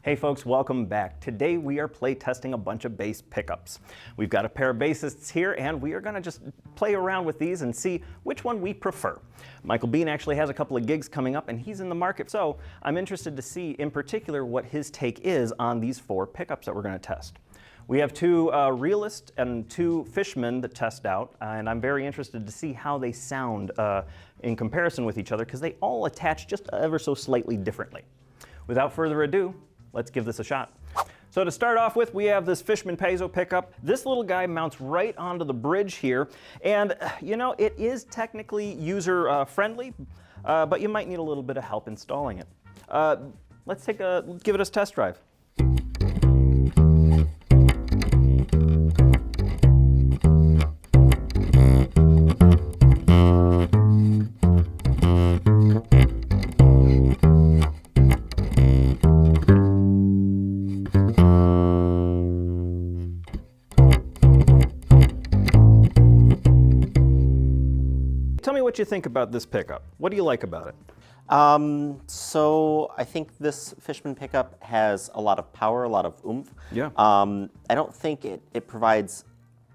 Hey folks, welcome back. Today we are play testing a bunch of bass pickups. We've got a pair of bassists here and we are going to just play around with these and see which one we prefer. Michael Bean actually has a couple of gigs coming up and he's in the market, so I'm interested to see in particular what his take is on these four pickups that we're going to test. We have two Realist and two Fishman that test out, and I'm very interested to see how they sound in comparison with each other because they all attach just ever so slightly differently. Without further ado, let's give this a shot. So to start off with, we have this Fishman Piezo pickup. This little guy mounts right onto the bridge here, and you know, it is technically user friendly, but you might need a little bit of help installing it. Let's give it a test drive. Tell me what you think about this pickup. What do you like about it? So I think this Fishman pickup has a lot of power, a lot of oomph. Yeah. I don't think it provides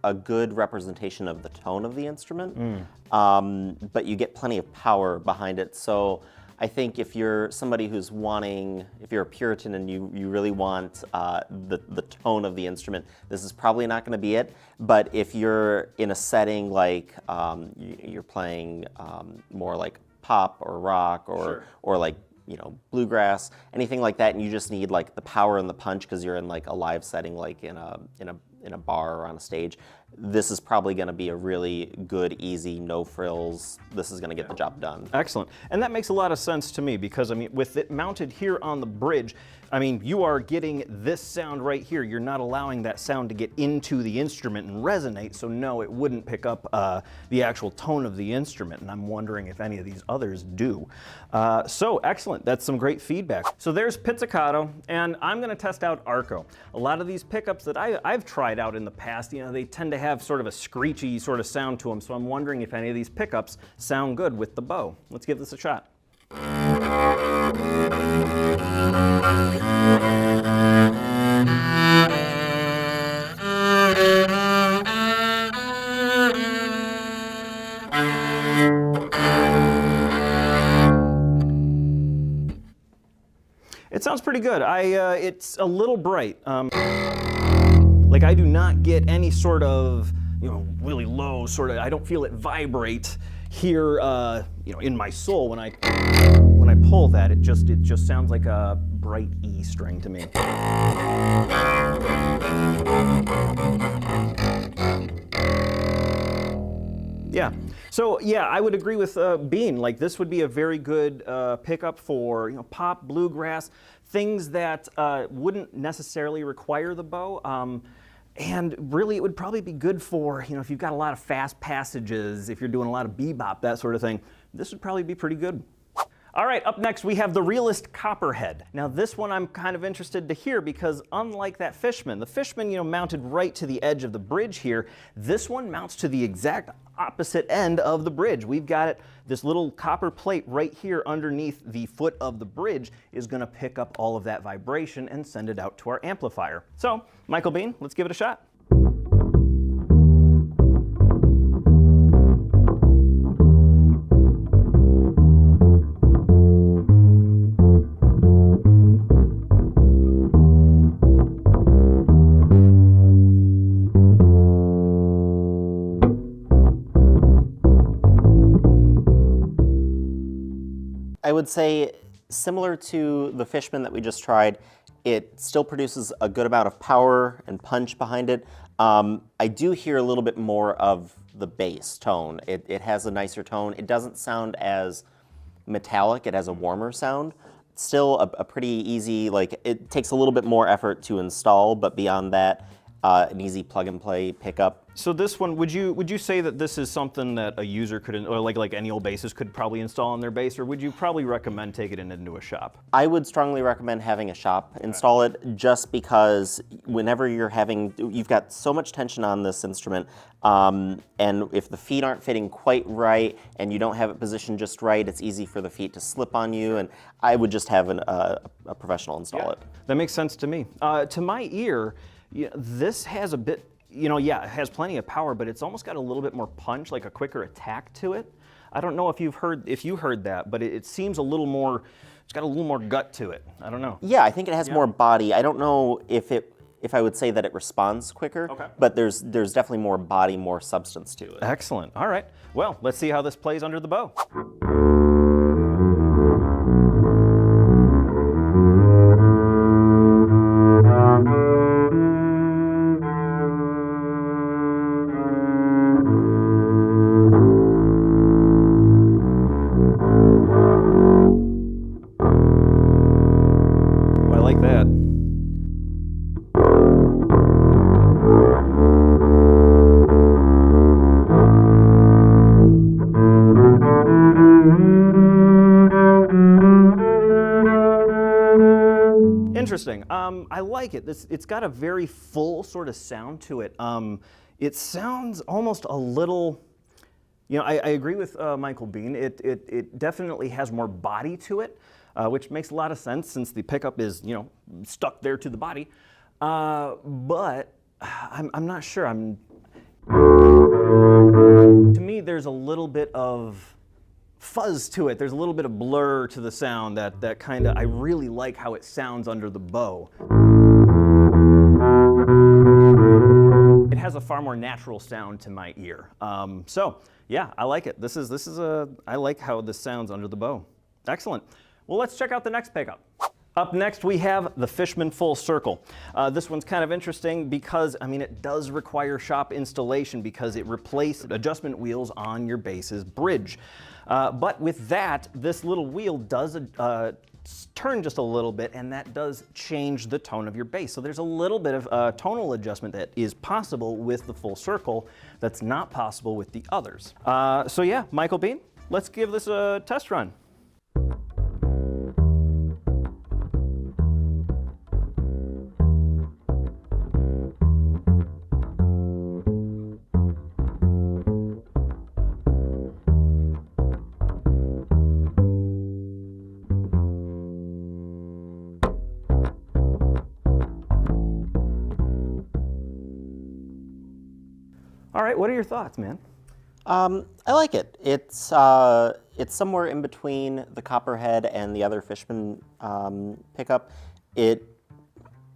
a good representation of the tone of the instrument, but you get plenty of power behind it. So I think if you're somebody who's if you're a Puritan and you really want the tone of the instrument, this is probably not going to be it. But if you're in a setting like you're playing more like pop or rock or like, you know, bluegrass, anything like that, and you just need like the power and the punch because you're in like a live setting, like in a bar or on a stage, this is probably going to be a really good, easy, no frills. This is going to get the job done. Excellent. And that makes a lot of sense to me because, I mean, with it mounted here on the bridge, I mean, you are getting this sound right here. You're not allowing that sound to get into the instrument and resonate, so no, it wouldn't pick up the actual tone of the instrument, and I'm wondering if any of these others do. So excellent. That's some great feedback. So there's Pizzicato, and I'm going to test out Arco. A lot of these pickups that I've tried out in the past, you know, they tend to have sort of a screechy sort of sound to them, so I'm wondering if any of these pickups sound good with the bow. Let's give this a shot. It sounds pretty good. It's a little bright. Like I do not get any sort of, you know, really low sort of, I don't feel it vibrate here, you know, in my soul when I pull that. It just sounds like a bright E string to me. Yeah. So yeah, I would agree with Bean. Like this would be a very good pickup for, you know, pop, bluegrass, things that wouldn't necessarily require the bow. And really, it would probably be good for, you know, if you've got a lot of fast passages, if you're doing a lot of bebop, that sort of thing, this would probably be pretty good. All right, up next we have the Realist Copperhead. Now this one I'm kind of interested to hear because unlike that Fishman, the Fishman, you know, mounted right to the edge of the bridge here, this one mounts to the exact opposite end of the bridge. We've got it, this little copper plate right here underneath the foot of the bridge is going to pick up all of that vibration and send it out to our amplifier. So, Michael Bean, let's give it a shot. I would say, similar to the Fishman that we just tried, it still produces a good amount of power and punch behind it. I do hear a little bit more of the bass tone. It has a nicer tone. It doesn't sound as metallic. It has a warmer sound. Still a pretty easy, like it takes a little bit more effort to install, but beyond that, an easy plug-and-play pickup. So this one, would you say that this is something that a user could, or like any old bassist could probably install on their bass, or would you probably recommend taking it into a shop? I would strongly recommend having a shop install it, just because whenever you've got so much tension on this instrument, and if the feet aren't fitting quite right and you don't have it positioned just right, it's easy for the feet to slip on you, and I would just have a professional install it. That makes sense to me. To my ear, this has a bit, it has plenty of power, but it's almost got a little bit more punch, like a quicker attack to it. I don't know if you heard that, but it seems a little more, it's got a little more gut to it. I don't know. Yeah, I think it has more body. I don't know if I would say that it responds quicker, but there's definitely more body, more substance to it. Excellent. All right. Well, let's see how this plays under the bow. Interesting. I like it. It's got a very full sort of sound to it. It sounds almost a little, I agree with Michael Bean. It definitely has more body to it, which makes a lot of sense since the pickup is, stuck there to the body. But I'm not sure. To me, there's a little bit of fuzz to it. There's a little bit of blur to the sound that kind of, I really like how it sounds under the bow. It has a far more natural sound to my ear. So yeah, I like it. I like how this sounds under the bow. Excellent. Well, let's check out the next pickup. Up next, we have the Fishman Full Circle. This one's kind of interesting because, it does require shop installation because it replaced adjustment wheels on your bass's bridge. But with that, this little wheel does turn just a little bit, and that does change the tone of your bass. So there's a little bit of tonal adjustment that is possible with the Full Circle that's not possible with the others. So yeah, Michael Bean, let's give this a test run. All right, what are your thoughts, man? I like it. It's somewhere in between the Copperhead and the other Fishman pickup. It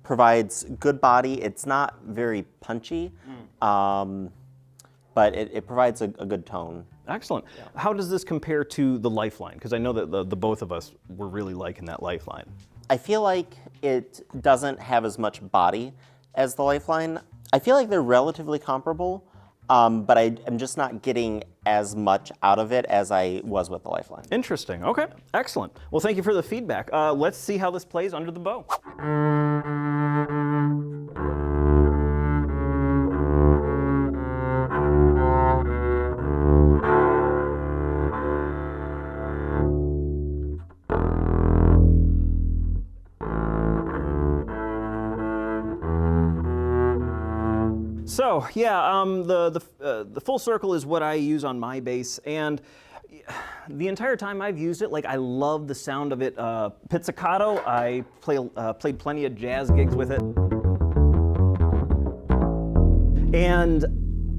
provides good body. It's not very punchy, but it provides a good tone. Excellent. Yeah. How does this compare to the Lifeline? Because I know that the both of us were really liking that Lifeline. I feel like it doesn't have as much body as the Lifeline. I feel like they're relatively comparable. But I'm just not getting as much out of it as I was with the Lifeline. Interesting. Okay. Excellent. Well, thank you for the feedback. Let's see how this plays under the bow. So yeah, the Full Circle is what I use on my bass, and the entire time I've used it, I love the sound of it. Pizzicato, I played plenty of jazz gigs with it, and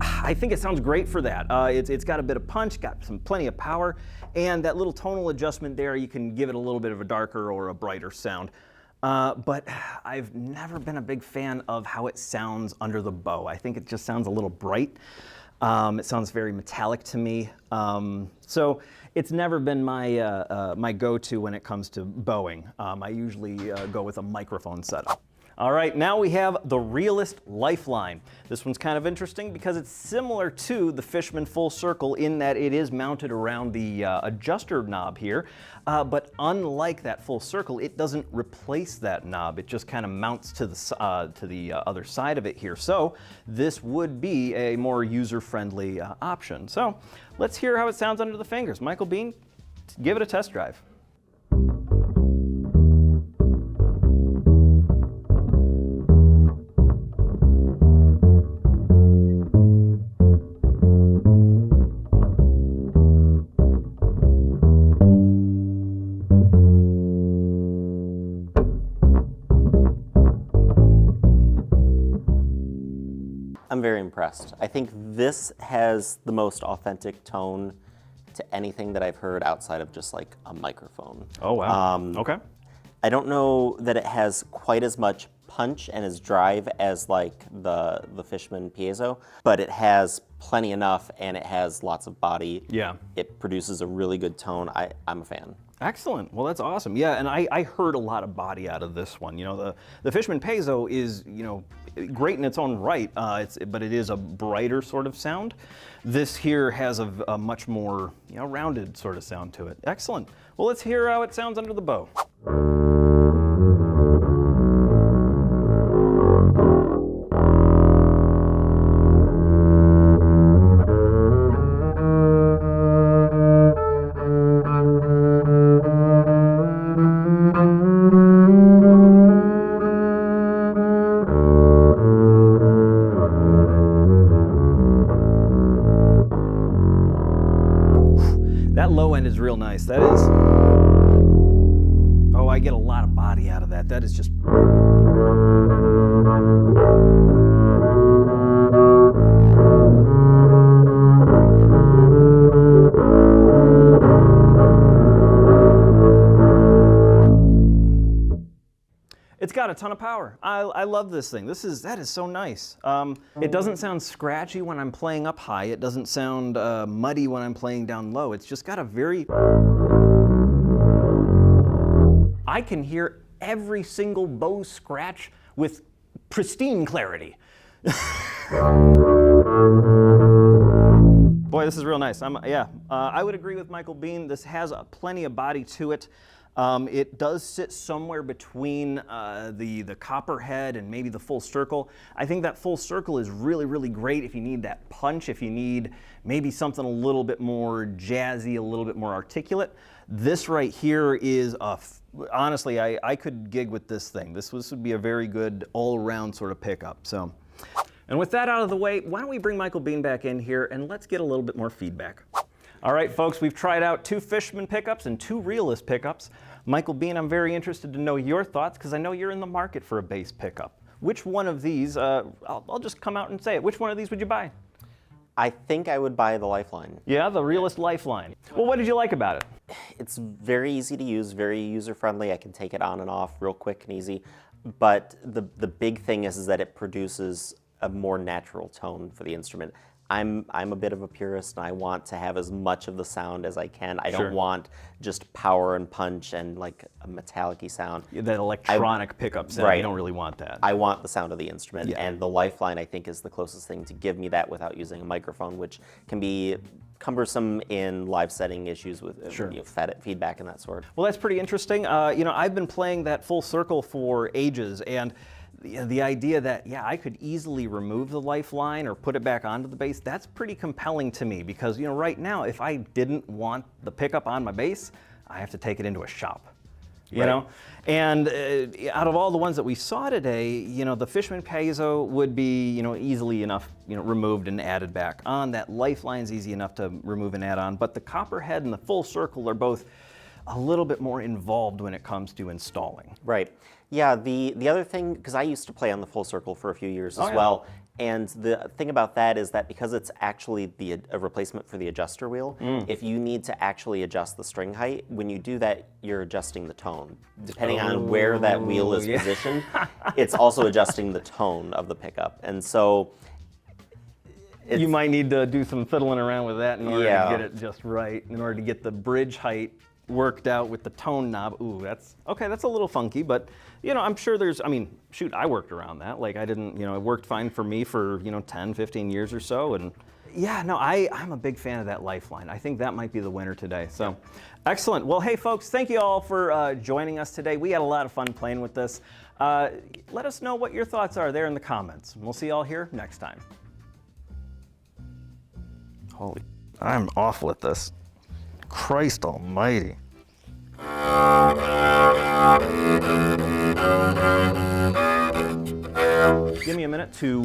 I think it sounds great for that. It's got a bit of punch, got plenty of power, and that little tonal adjustment there, you can give it a little bit of a darker or a brighter sound. But I've never been a big fan of how it sounds under the bow. I think it just sounds a little bright. It sounds very metallic to me. So it's never been my go-to when it comes to bowing. I usually go with a microphone setup. All right, now we have the Realist Lifeline. This one's kind of interesting because it's similar to the Fishman Full Circle in that it is mounted around the adjuster knob here, but unlike that Full Circle, it doesn't replace that knob. It just kind of mounts to the other side of it here. So this would be a more user-friendly option. So let's hear how it sounds under the fingers. Michael Bean, give it a test drive. I'm very impressed. I think this has the most authentic tone to anything that I've heard outside of just like a microphone. Oh, wow. Okay. I don't know that it has quite as much punch and as drive as like the Fishman Piezo, but it has plenty enough and it has lots of body. Yeah. It produces a really good tone. I'm a fan. Excellent. Well, that's awesome. Yeah, and I heard a lot of body out of this one. You know, the Fishman Piezo is, you know, great in its own right, but it is a brighter sort of sound. This here has a much more, you know, rounded sort of sound to it. Excellent. Well, let's hear how it sounds under the bow. That low end is real nice. That is, oh, I get a lot of body out of that. That is just, it's got a ton of power. I love this thing. That is so nice. It doesn't sound scratchy when I'm playing up high. It doesn't sound muddy when I'm playing down low. It's just got a very... I can hear every single bow scratch with pristine clarity. Boy, this is real nice. I would agree with Michael Bean. This has plenty of body to it. It does sit somewhere between the Copperhead and maybe the Full Circle. I think that Full Circle is really, really great if you need that punch, if you need maybe something a little bit more jazzy, a little bit more articulate. This right here is, honestly, I could gig with this thing. This would be a very good all-around sort of pickup. So, and with that out of the way, why don't we bring Michael Bean back in here and let's get a little bit more feedback. All right, folks, we've tried out 2 Fishman pickups and 2 Realist pickups. Michael Bean, I'm very interested to know your thoughts because I know you're in the market for a bass pickup. Which one of these, I'll just come out and say it, which one of these would you buy? I think I would buy the Lifeline. Yeah, the Realist Lifeline. Well, what did you like about it? It's very easy to use, very user-friendly. I can take it on and off real quick and easy. But the big thing is that it produces a more natural tone for the instrument. I'm a bit of a purist and I want to have as much of the sound as I can. I don't want just power and punch and like a metallic-y sound. Yeah, that electronic pickup sound, you don't really want that. I want the sound of the instrument, and the Lifeline I think is the closest thing to give me that without using a microphone, which can be cumbersome in live setting issues with feedback and that sort. Well, that's pretty interesting. You know, I've been playing that Full Circle for ages, and the idea that, yeah, I could easily remove the Lifeline or put it back onto the bass, that's pretty compelling to me because, you know, right now, if I didn't want the pickup on my bass, I have to take it into a shop, you know? And out of all the ones that we saw today, you know, the Fishman Piezo would be, you know, easily enough, you know, removed and added back on. That Lifeline's easy enough to remove and add on, but the Copperhead and the Full Circle are both a little bit more involved when it comes to installing. Right. Yeah, the other thing, because I used to play on the Full Circle for a few years as well, and the thing about that is that because it's actually a replacement for the adjuster wheel, if you need to actually adjust the string height, when you do that, you're adjusting the tone. Depending on where that wheel is positioned, it's also adjusting the tone of the pickup. And so you might need to do some fiddling around with that in order to get it just right, in order to get the bridge height worked out with the tone knob. Ooh, that's a little funky, but you know, I'm sure there's, I mean, shoot, I worked around that. Like I didn't, you know, it worked fine for me for, you know, 10, 15 years or so. And yeah, no, I'm a big fan of that Lifeline. I think that might be the winner today. So excellent. Well, hey folks, thank you all for joining us today. We had a lot of fun playing with this. Let us know what your thoughts are there in the comments. We'll see you all here next time. Holy, I'm awful at this. Christ almighty. Give me a minute to